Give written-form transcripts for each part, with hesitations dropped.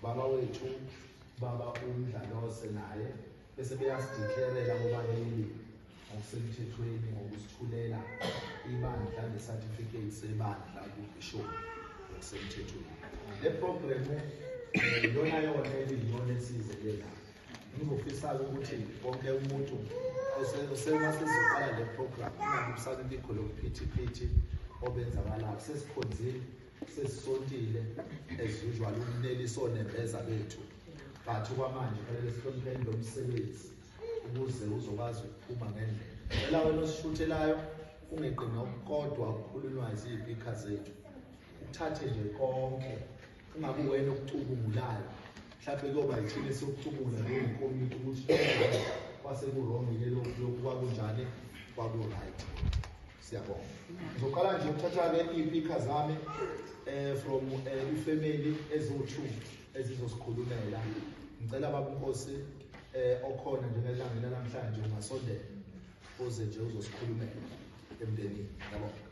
baba wethu baba uMdlalose naye bese beyasidikherela bobabili ngokusemthethweni ngokusithulela ibandla le-certificate sebandla kubishop ngokusemthethweni. Le program yona eliyiyona esizelela. Ngizofisa ukuthi wonke umuntu osemasezoqala le program ingakusana into lokuphithiphithi obenzakalayo sesikhonzile sesisontile as usual unelisone beza bethu but kwamanje kufanele sihlonipheni lo msebenzi ukuze uzokwazi ukuphuma ngendlela. Ela wena osishuthelayo ungeqina kodwa ukukhulunywa izipika zethu uthathe nje konke ungabe wena ukucubungulayo mhlawumbe kuyoba yithini sokucubungula ngekomiti ukuthi kwase kurongile lokhu kwakunjani kwaku-right. Siyabonga. Ngizoqala nje ukuthatha-ke iy'pika zami from ifamily ezo-2 ezizosikhulumela. Ngicela baba uNkosi okhona njengelanga lanamhlanje ungasondela uze nje uzosikhulumela emndenini. Ngiyabonga.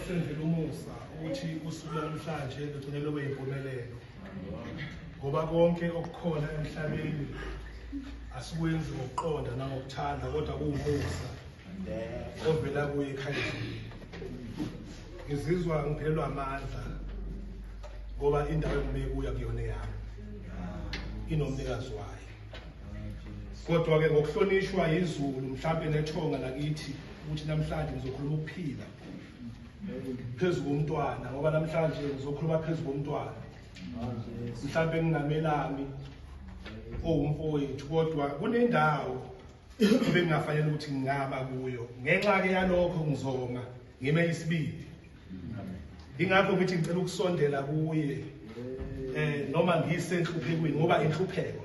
osenzela umusa ukuthi usuku namhlanje lugcine lube yimpumelelo ngoba konke okukhona emhlabeni asikwenzi ngokuqonda nangokuthanda kodwa kuwumusa ovela kuye ekhaya. ngizizwa ngiphelelwa amandla ngoba indawo engibeke kuya kuyona yami inomnikazi wayo. Kodwa ke ngokuhlonishwa izulu mhlambe nethonga lakithi ukuthi namhlanje ngizokhuluma ukuphila phezulu komntwana ngoba namhlanje ngizokhuluma phezulu komntwana. Mhlambe ngingamelami umfowethu kodwa kunendawo ebengafanele ukuthi ngingaba kuyo ngenxa ke yalokho ngizonga ngime isibili. Ingakho ngithi ngicela ukusondela kuye noma ngisenhluphekweni ngoba inhlupheko.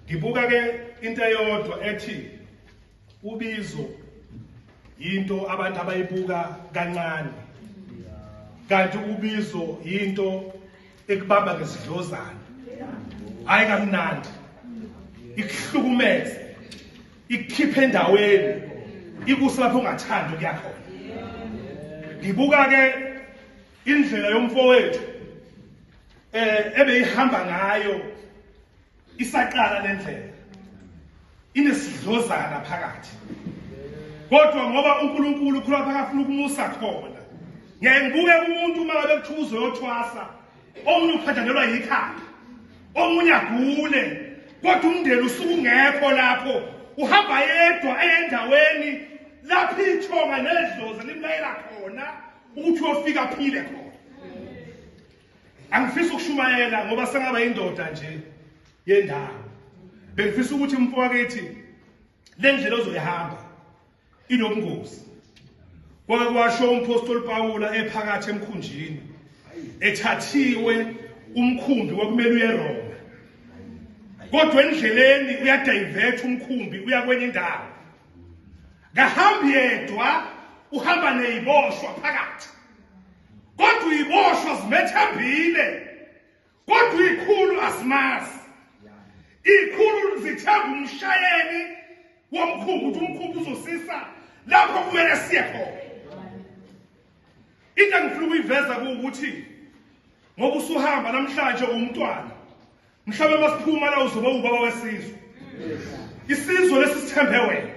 Ngibuka ke into eyodwa ethi ubizo into abantu abayibuka kancane kanti ubizo into ekubamba ngesidlozana hayi kamnandi ikuhlukumeze ikukhiphe endaweni ikuse lapho ungathandi ukuya khona. Ngibuka ke indlela yomfowethu ebeyihamba ngayo isaqala lendlela inesidlozana phakathi kodwa ngoba uNkulunkulu khulapha akafuna ukumusa khona. Ngibuke umuntu uma ngabe kuthuzo yothwasa omunye uphathanelwa yikhanda omunye agule kodwa umndeni usuku ungekho lapho uhamba yedwa endaweni lapho ithonga nedlozi limlayela khona ukuthi uyofika aphile khona. Angifisi ukushumayela ngoba sengaba indoda nje yendawo. Bengifisa ukuthi mfowethu le ndlela ozoyihamba inobungozi. Kwake kwasho umpostoli Pawula ephakathi emkhunjini ethathiwe umkhumbi wakumele uye Roma. Kodwa endleleni uyadivert umkhumbi uya kwenye indawo. Kahambi yedwa uhamba neziboshwa phakathi. Kodwa iziboshwa zimethembile. Kodwa ikhulu asimazi. Ikhulu zithemba umshayeli womkhumbi ukuthi umkhumbi uzosisa lapho kumele siye khona. Into engifuna ukuyiveza ukuthi ngoba usuhamba namhlanje umntwana mhlawumbe masiphuma la uzoba ubaba wesizwe. Isizwe lesithembe wena.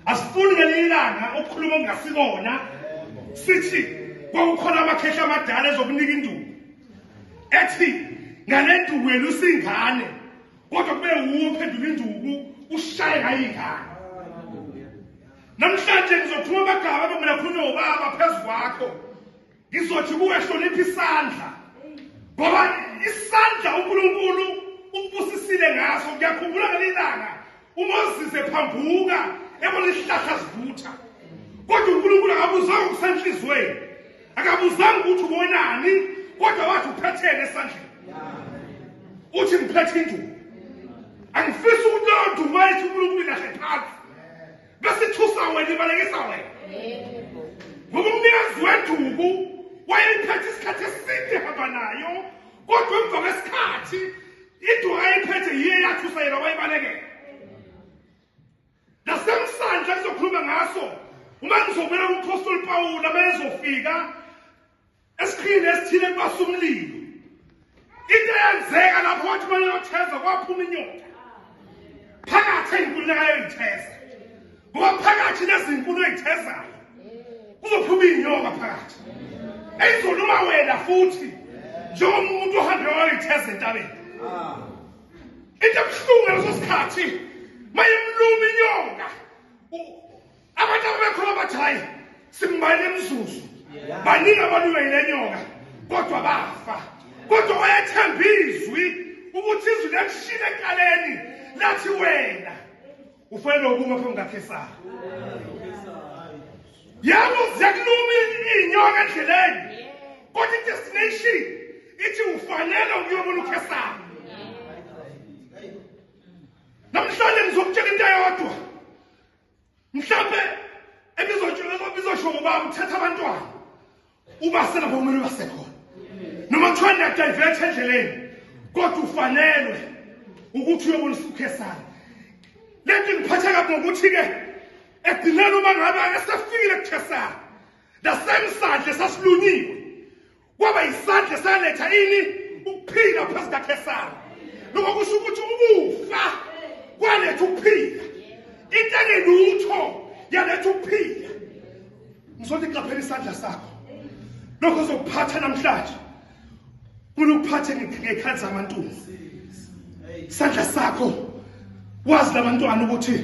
Asifuni ngelilanga ukukhuluma ngasikona sithi kwakukhona amakhehla amadala ezokunika induku ethi ngale nduku wena usingane kodwa kube uphendula induku ushaye ngayo ingane. Namhlanje ngizophuma amagama bekumele khona ubaba phezulu kwakho ngizothi kuwe hlonipha isandla ngoba isandla uNkulunkulu ukubusisile ngaso. Ngiyakhumbula ngelilanga uMoses ephambuka ebona isihlahla sivutha kodwa uNkulunkulu akabuzanga ukusenhlizweni akabuzanga ukuthi ubonani kodwa wathi uphethele esandleni uthi ngiphethe induku. Angifisi ukuthi leyo nduku mayithi uNkulunkulu ilahle phansi bese thusa wena ibalekisa wena ngoba umnikazi wenduku wayephethe isikhathi eside hamba nayo kodwa emva kwesikhathi induku ayiphethe yiye yathusa yena wayibalekela. Nasemsandla ngizokhuluma ngaso uma ngizobela umpostoli Pawula bezofika esikhini esithile basumlilo. Into eyenzeka lapho wathi bayotheza kwaphuma inyota phakathi enkululeko yitheza ngoba phakathi lezinkulu ezithezana kuzophuma inyoka phakathi eyizoluma wena futhi njengomuntu ohambe wayitheza entabeni. Into ebuhlungu leso sikhathi mayimluma inyoka abantu ababekhona bathi hayi simbayile emzuzu baningi abalunywa yile nyoka kodwa bafa. Kodwa wayethemba izwi ukuthi izwi lekushila ekaleni lathi wena ufanele ukuma phambi kaKesari. Yabo ziyakuluma inyoka endleleni kodwa idestination ithi ufanele ukuyobona uKesari. Namhlanje ngizokutshela into eyodwa mhlambe ebizosho ubaba uthatha abantwana ubasela lapho kumele basekhona noma kuthiwa niyadivert endleleni kodwa ufanelwe ukuthi uyobona uKesari. Lento ngiphatha kabi ngokuthi-ke ekugcineni uma ngabe esefikile kuKesari nasemsandle sasilunyiwe kwaba isandla saletha ini ukuphila phezu kaKesari. Lokho kusho ukuthi ukufa kwaletha ukuphila. Into engelutho yaletha ukuphila. Ngizothi qaphela isandla sakho lokho uzokuphatha namhlanje ufuna ukuphathe ngekhathi zamantunzi isandla sakho wazi labantwana ukuthi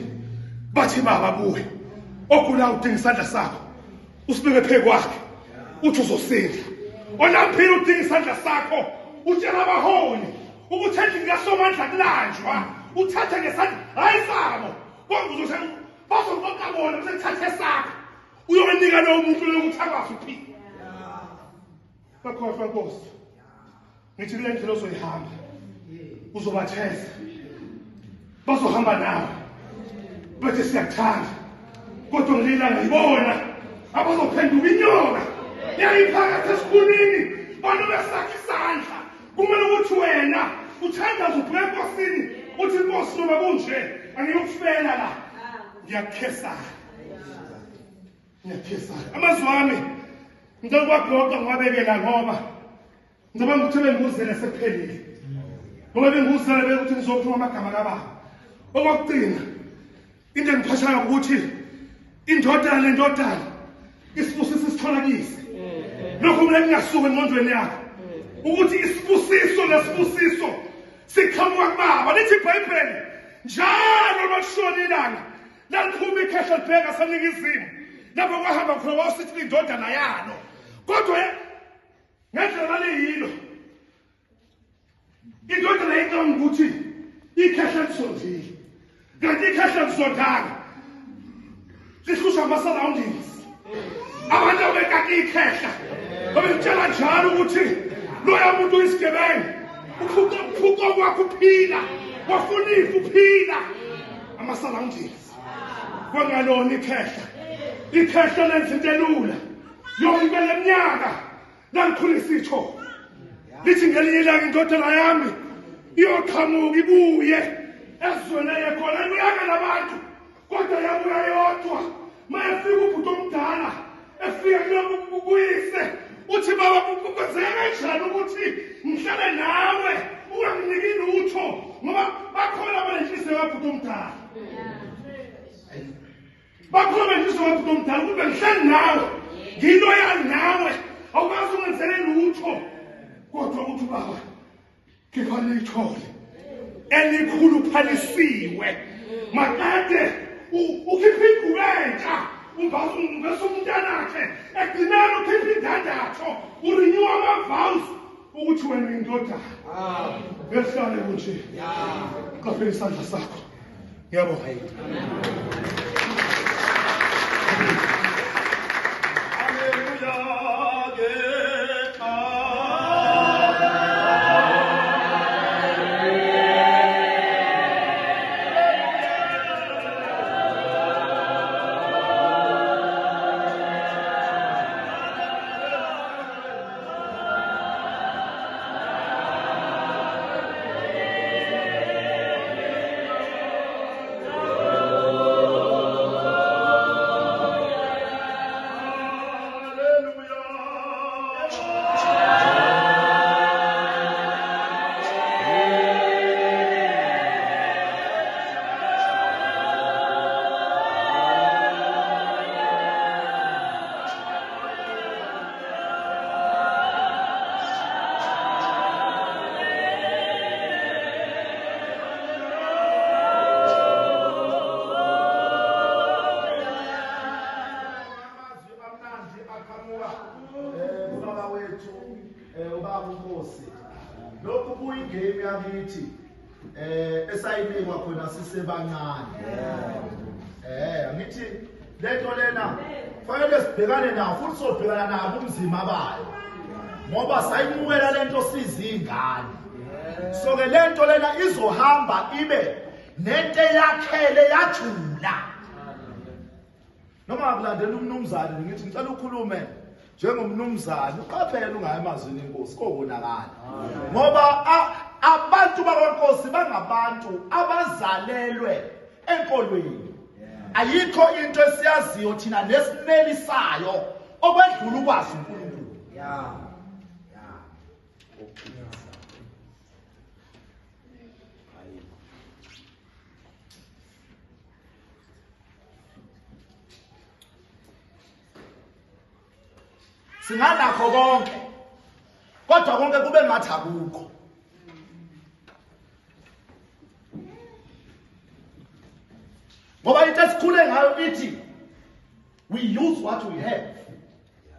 bathi baba kuwe ogula udinga isandla sakho usibeke phezu kwakhe uthi uzosinda onaphila udinga isandla sakho utshela abaholi ukuthi endlini kaSomandla kulanjwa uthathe ngesandla hayi sabo konke uzothi bazoqoqa bona bese thathe sakho uyonika lo muntu lokuthi akwazi ukuphila bakhohlwa Nkosi ngithi kule ndlela ozoyihamba uzobatheza bazohamba nawe bethe siyakuthanda kodwa ngilila ngibona abazophenduka inyoka yayiphakathi esikhulini bona besakha isandla kumele ukuthi wena uthandaze ubheke enkosini uthi Nkosi noma kunje angiyokufela la ngiyakukhesa amazwi ami ngizokwagoqa ngiwabekela ngoba ngicabanga ukuthi benguzele sekuphelile ngoba benguzele bekuthi ngizophuma amagama kababa okwakugcina into engiphashayo ukuthi indodana isibusiso isitholakise lokho mina ngingasuka engqondweni yakho ukuthi isibusiso nesibusiso siqhamuka kubaba lithi iBhayibheli njalo lokushona ilanga laliphuma ikhehla libheka saningizimu lapho kwahamba khona wasithi indodana yalo kodwa ngendlela leyilo indodana yayicabanga ukuthi ikhehla lisondile kanti ikhehla lisondanga lihlusha ama-surroundings abantu abekaki ikhehla babetshela njalo ukuthi loya muntu uyisigebengu uphuco kwakho uphila wafuna ifa uphila ama-surroundings kwangalona ikhehla lenza into elula yonke leminyaka lalikhulisa itho lithi ngelinye ilanga indodana yami iyoqhamuka ibuye ezweni eyekhona ibuyanga nabantu kodwa yabuya yodwa mayefika ubhuti omdala efika kulo kuyise uthi baba kwenzeka kanjani ukuthi ngihlale nawe unganginiki lutho ngoba bakhona abanenhliziyo yabhuti omdala bakhona abanenhliziyo yabhuti omdala ukuthi ngihlale nawe ngiloyali nawe awukwazi ungenzele lutho kodwa uthi baba khiphani ithole elikhuluphalisiwe makade ukhipha ingubo entsha ungase umntanakhe egcinana ukhipha indandatho urenew ama-vows ukuthi wena uyindodana ngehlale kunje qaphela isandla sakho ngiyabonga esayinikwa khona sisebancane ngithi lento lena fanele sibhekane nayo futhi sobhekana nabo umzima bayo ngoba sayimukela lento sizingane so ke lento lena izohamba ibe nento yakhele yajula noma akulandela umnumzane ngithi ngicela ukhulume njengomnumzane uqaphele ungayi emazwini enkosi kobonakala ngoba abantu bakwaNkosi bangabantu abazalelwe enkolweni ayikho into esiyaziyo thina nesimelisayo okwedlula ukwazi uNkulunkulu singanakho konke kodwa konke kube ngathi akukho. Ngoba into esikhule ngayo ithi we use what we have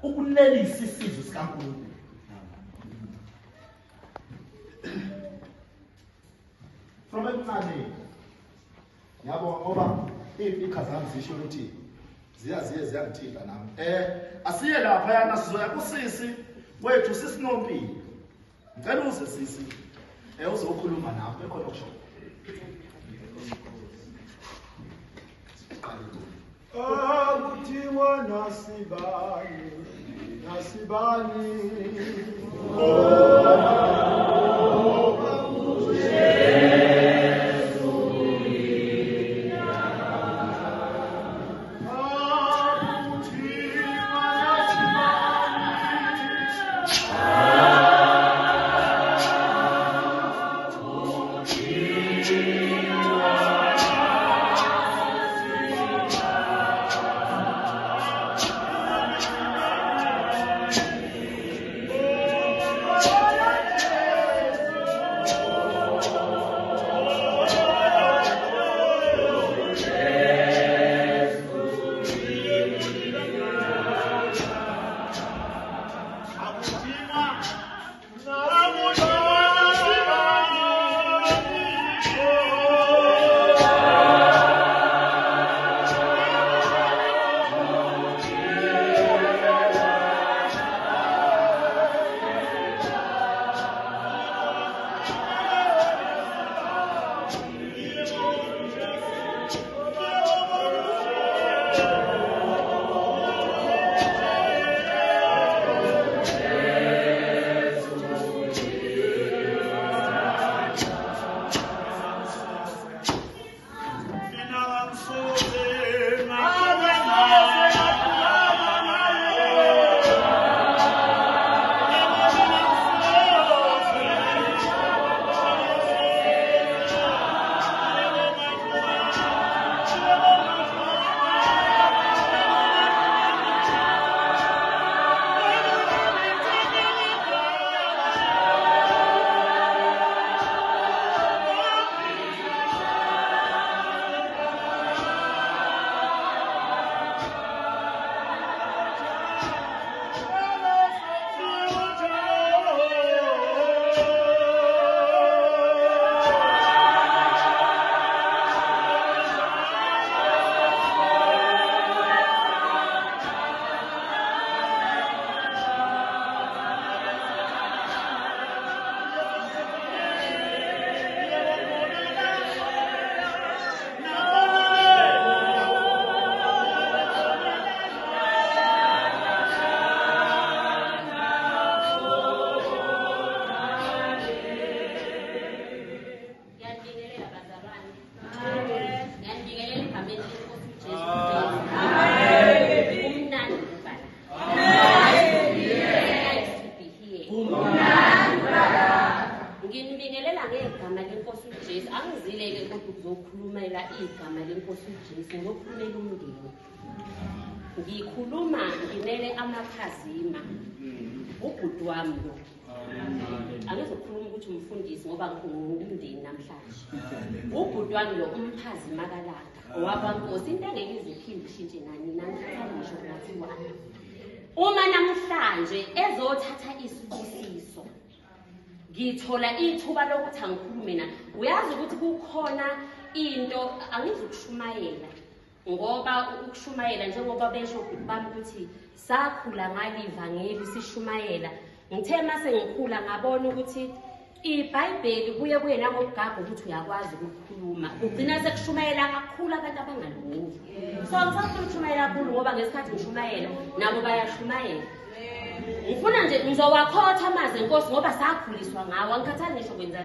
ukunelisa isizwe sikaNkulunkulu. From ekuncane ngiyabonga ngoba imfika zami zisho ukuthi ziyangithinta nami. Asiye lapha yana sizoya kusisi wethu sisinompilo. Ngicela uze sisi uzokhuluma nawe ekhona okusho. Kuthiwa nasibani Ngizokhulumela igama lenkosi uJesu ngokukhulumela umndeni. Ngikhuluma nginele amaphazima ubhuti wami lo. Angizokhuluma ukuthi umfundisi ngoba ngumndeni namhlanje. Ubhuti wami lo umphazima kalanga owabankosi into engeke iziphinde ishintshe nani nangikhuluma ngisho ngathi wani. Uma namhlanje ezothatha isibusiso ngithola ithuba lokuthi angikhulume na. Uyazi ukuthi kukhona into angizukushumayela ngoba ukushumayela njengoba besho bami ukuthi sakhula ngalivangeli sishumayela. Ngithe mase ngikhula ngabona ukuthi iBhayibheli kuye nangokugaba ukuthi uyakwazi ukukhuluma. Ugcina sekushumayela kakhulu abantu abangalungile. So ngisafuna ukushumayela kakhulu ngoba ngesikhathi ngishumayela nabo bayashumayela. Ngifuna nje ngizowakhotha amaze inkosi ngoba sakhuliswa ngawo angikhathali ngisho kwenza